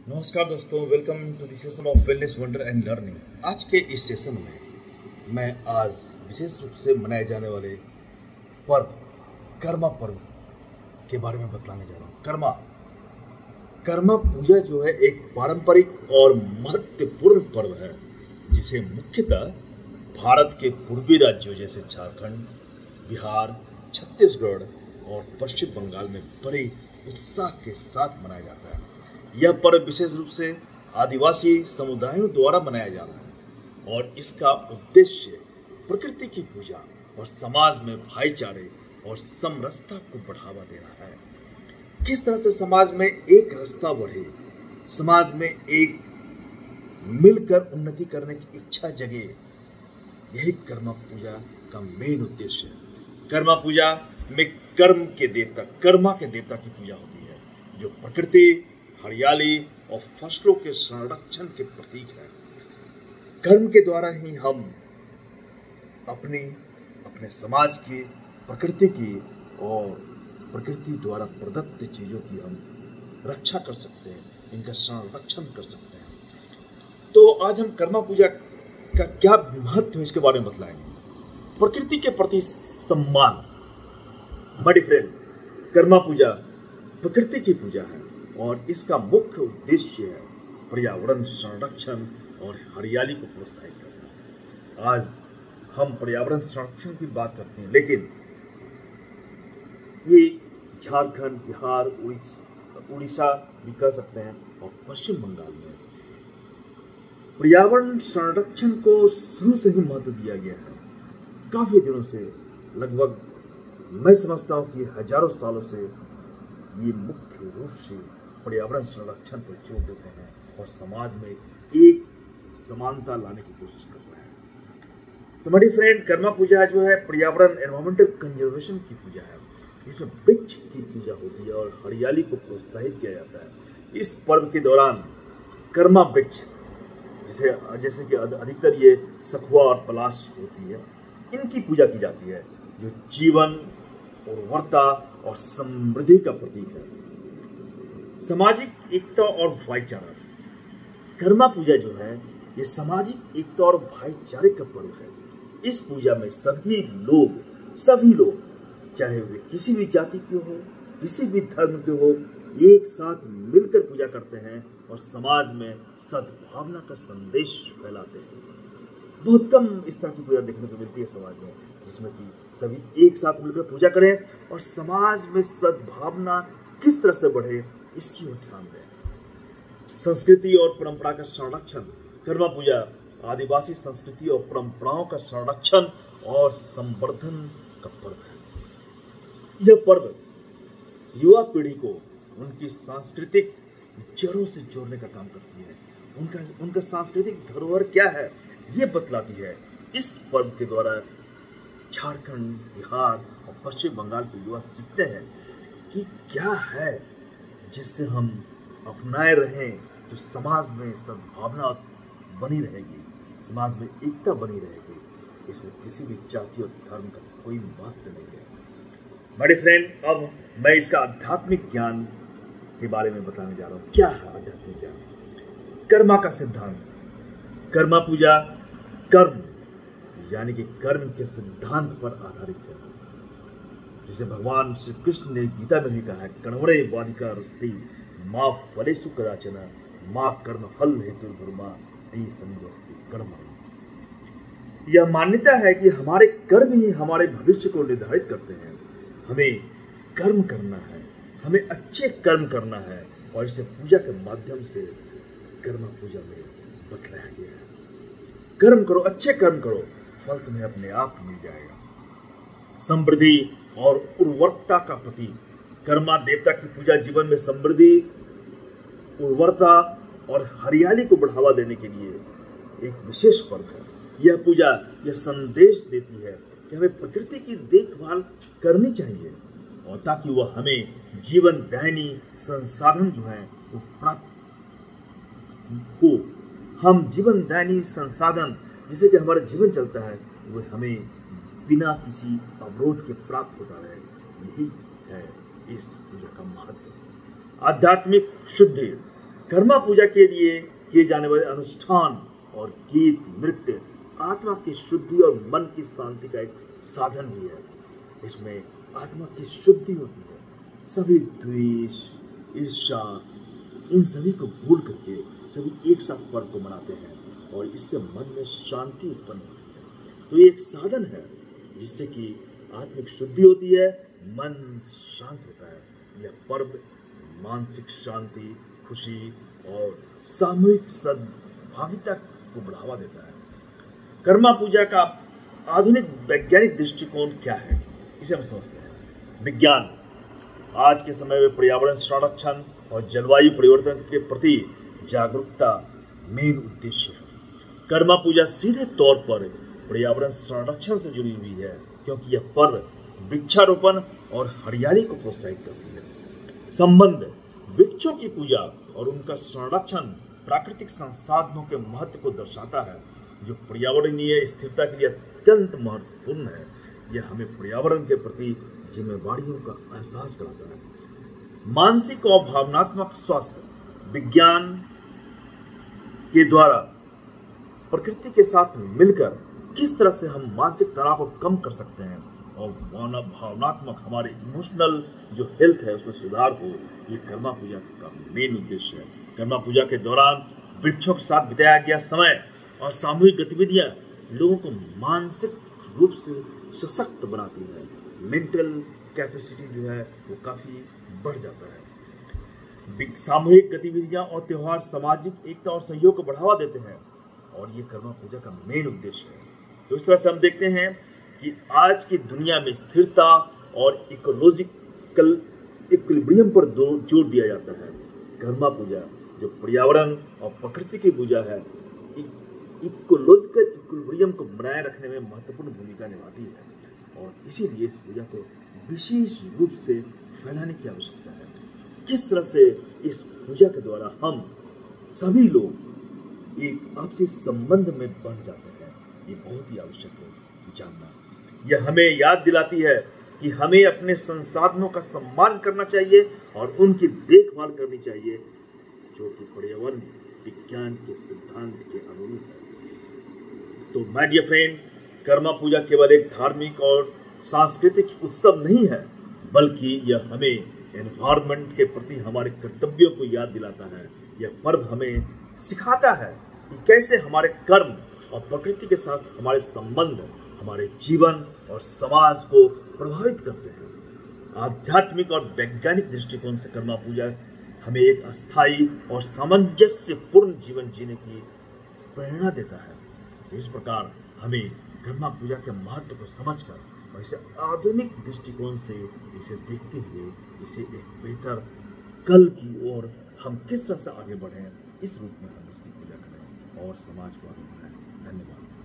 नमस्कार दोस्तों, welcome to the session of wellness wonder and learning. आज के इस सेशन में मैं आज विशेष रूप से मनाए जाने वाले पर्व कर्मा पर्व के बारे में बतलाने जा रहा हूँ। कर्मा पूजा जो है एक पारंपरिक और महत्वपूर्ण पर्व है जिसे मुख्यतः भारत के पूर्वी राज्यों जैसे झारखंड, बिहार, छत्तीसगढ़ और पश्चिम बंगाल में बड़े उत्साह के साथ मनाया जाता है। यह पर्व विशेष रूप से आदिवासी समुदायों द्वारा मनाया जाता है और इसका उद्देश्य प्रकृति की पूजा और समाज में भाईचारे और समरसता को बढ़ावा देना है। किस तरह से समाज में एक रस्ता बढ़े, समाज में एक मिलकर उन्नति करने की इच्छा जगे, यही कर्मा पूजा का मेन उद्देश्य है। कर्मा पूजा में कर्म के देवता, कर्मा के देवता की पूजा होती है जो प्रकृति, हरियाली और फसलों के संरक्षण के प्रतीक है। कर्म के द्वारा ही हम अपने समाज की, प्रकृति की और प्रकृति द्वारा प्रदत्त चीजों की हम रक्षा कर सकते हैं, इनका संरक्षण कर सकते हैं। तो आज हम कर्मा पूजा का क्या महत्व है इसके बारे में बतलाएंगे। प्रकृति के प्रति सम्मान। बड़ी फ्रेंड, कर्मा पूजा प्रकृति की पूजा है और इसका मुख्य उद्देश्य है पर्यावरण संरक्षण और हरियाली को प्रोत्साहित करना। आज हम पर्यावरण संरक्षण की बात करते हैं, लेकिन ये झारखंड, बिहार, उड़ीसा भी कह सकते हैं और पश्चिम बंगाल में पर्यावरण संरक्षण को शुरू से ही महत्व दिया गया है। काफी दिनों से, लगभग मैं समझता हूं कि हजारों सालों से ये मुख्य रूप से पर्यावरण संरक्षण पर जोर देते हैं और समाज में एक समानता लाने की कोशिश कर रहे हैं। तो मेरी फ्रेंड, कर्मा पूजा जो है पर्यावरण, एनवायरमेंटल कंजर्वेशन की पूजा है। इसमें वृक्ष की पूजा होती है और हरियाली को प्रोत्साहित किया जाता है। इस पर्व के दौरान कर्मा वृक्ष, जैसे कि अधिकतर ये सखुआ और पलाश होती है, इनकी पूजा की जाती है जो जीवन, उर्वरता और समृद्धि का प्रतीक है। सामाजिक एकता और भाईचारा। कर्मा पूजा जो है ये सामाजिक एकता और भाईचारे का पर्व है। इस पूजा में सभी लोग चाहे वे किसी भी जाति के हो, किसी भी धर्म के हो, एक साथ मिलकर पूजा करते हैं और समाज में सद्भावना का संदेश फैलाते हैं। बहुत कम इस तरह की पूजा देखने को मिलती है समाज में, जिसमें कि सभी एक साथ मिलकर पूजा करें और समाज में सद्भावना किस तरह से बढ़े, इसकी ओर ध्यान दें। संस्कृति और परंपरा का संरक्षण। कर्मा पूजा आदिवासी संस्कृति और परंपराओं का संरक्षण और संवर्धन का पर्व है। यह पर्व युवा पीढ़ी को उनकी सांस्कृतिक जड़ों से जोड़ने का काम करती है। उनका सांस्कृतिक धरोहर क्या है ये बतलाती है। इस पर्व के द्वारा झारखंड, बिहार और पश्चिम बंगाल के युवा सीखते हैं कि क्या है जिससे हम अपनाए रहें तो समाज में सद्भावना बनी रहेगी, समाज में एकता बनी रहेगी। इसमें किसी भी जाति और धर्म का कोई महत्व नहीं है। मेरे फ्रेंड, अब मैं इसका आध्यात्मिक ज्ञान के बारे में बताने जा रहा हूँ। क्या है आध्यात्मिक ज्ञान? कर्मा का सिद्धांत। कर्मा पूजा कर्म यानी कि कर्म के सिद्धांत पर आधारित है, जिसे भगवान श्री कृष्ण ने गीता में भी कहा है, कर्मणे वाधिका रस्ति मां फलेषु कदाचन मां कर्म फल हेतु धर्मा नहीं संगस्ति कर्म। यह मान्यता है कि हमारे कर्म ही हमारे भविष्य को निर्धारित करते हैं। हमें कर्म करना है, हमें अच्छे कर्म करना है और इसे पूजा के माध्यम से कर्मा पूजा में बतलाया गया है। कर्म करो, अच्छे कर्म करो, फल तुम्हें अपने आप मिल जाएगा। समृद्धि और उर्वरता का प्रतीक। कर्मा देवता की पूजा जीवन में समृद्धि, उर्वरता और हरियाली को बढ़ावा देने के लिए एक विशेष पर्व है। यह पूजा यह संदेश देती है कि हमें प्रकृति की देखभाल करनी चाहिए और ताकि वह हमें जीवन दायिनी संसाधन जो है वो प्राप्त हो। हम जीवन दायिनी संसाधन, जिससे कि हमारा जीवन चलता है, वो हमें बिना किसी अवरोध के प्राप्त होता रहे। यही है इस पूजा का महत्व। आध्यात्मिक शुद्धि। कर्मा पूजा के लिए किए जाने वाले अनुष्ठान और गीत नृत्य आत्मा की शुद्धि और मन की शांति का एक साधन भी है। इसमें आत्मा की शुद्धि होती है। सभी द्वेष, ईर्ष्या, इन सभी को भूल करके सभी एक साथ पर्व को मनाते हैं और इससे मन में शांति उत्पन्न होती है। तो ये एक साधन है जिससे कि आत्मिक शुद्धि होती है, मन शांत होता है। यह पर्व मानसिक शांति, खुशी और सामूहिक सद्भावना को बढ़ावा देता है। कर्मा पूजा का आधुनिक वैज्ञानिक दृष्टिकोण क्या है, इसे हम समझते हैं। विज्ञान आज के समय में पर्यावरण संरक्षण और जलवायु परिवर्तन के प्रति जागरूकता मेन उद्देश्य है। कर्मा पूजा सीधे तौर पर पर्यावरण संरक्षण से जुड़ी हुई है, क्योंकि यह पर्व वृक्षारोपण और हरियाली को प्रोत्साहित करती है। संबंध वृक्षों की पूजा और उनका संरक्षण प्राकृतिक संसाधनों के महत्व को दर्शाता है, जो पर्यावरणीय स्थिरता के लिए अत्यंत महत्वपूर्ण है। यह हमें पर्यावरण के प्रति जिम्मेवारियों का एहसास कराता है। मानसिक और भावनात्मक स्वास्थ्य विज्ञान के द्वारा प्रकृति के साथ मिलकर किस तरह से हम मानसिक तनाव को कम कर सकते हैं और भावनात्मक हमारे इमोशनल जो हेल्थ है उसमें सुधार हो, ये कर्मा पूजा का मेन उद्देश्य है। कर्मा पूजा के दौरान वृक्षों के साथ बिताया गया समय और सामूहिक गतिविधियां लोगों को मानसिक रूप से सशक्त बनाती है। मेंटल कैपेसिटी जो है वो काफी बढ़ जाता है। सामूहिक गतिविधियां और त्योहार सामाजिक एकता और सहयोग को बढ़ावा देते हैं और ये कर्मा पूजा का मेन उद्देश्य है। तो इस तरह से हम देखते हैं कि आज की दुनिया में स्थिरता और इकोलॉजिकल इक्विलिब्रियम पर जोर दिया जाता है। कर्मा पूजा जो पर्यावरण और प्रकृति की पूजा है, इकोलॉजिकल इक्विलिब्रियम को बनाए रखने में महत्वपूर्ण भूमिका निभाती है और इसीलिए इस पूजा को विशेष रूप से फैलाने की आवश्यकता है। किस तरह से इस पूजा के द्वारा हम सभी लोग एक आपसी संबंध में बन जाते हैं, ये बहुत ही आवश्यक है जानना। यह हमें याद दिलाती है कि हमें अपने संसाधनों का सम्मान करना चाहिए और उनकी देखभाल करनी चाहिए, जो कि पर्यावरण विज्ञान के सिद्धांत के अनुरूप है। तो माय डियर फ्रेंड, कर्मा पूजा केवल एक धार्मिक और सांस्कृतिक उत्सव नहीं है, बल्कि यह हमें एनवायरनमेंट के प्रति हमारे कर्तव्यों को याद दिलाता है। यह पर्व हमें सिखाता है कि कैसे हमारे कर्म और प्रकृति के साथ हमारे संबंध हमारे जीवन और समाज को प्रभावित करते हैं। आध्यात्मिक और वैज्ञानिक दृष्टिकोण से कर्मा पूजा हमें एक अस्थायी और सामंजस्यपूर्ण जीवन जीने की प्रेरणा देता है। तो इस प्रकार हमें कर्मा पूजा के महत्व को समझकर और इसे आधुनिक दृष्टिकोण से इसे देखते हुए इसे एक बेहतर कल की ओर हम किस तरह से आगे बढ़ें, इस रूप में हम इसकी पूजा करें और समाज को आगे बढ़ाएं। धन्यवाद।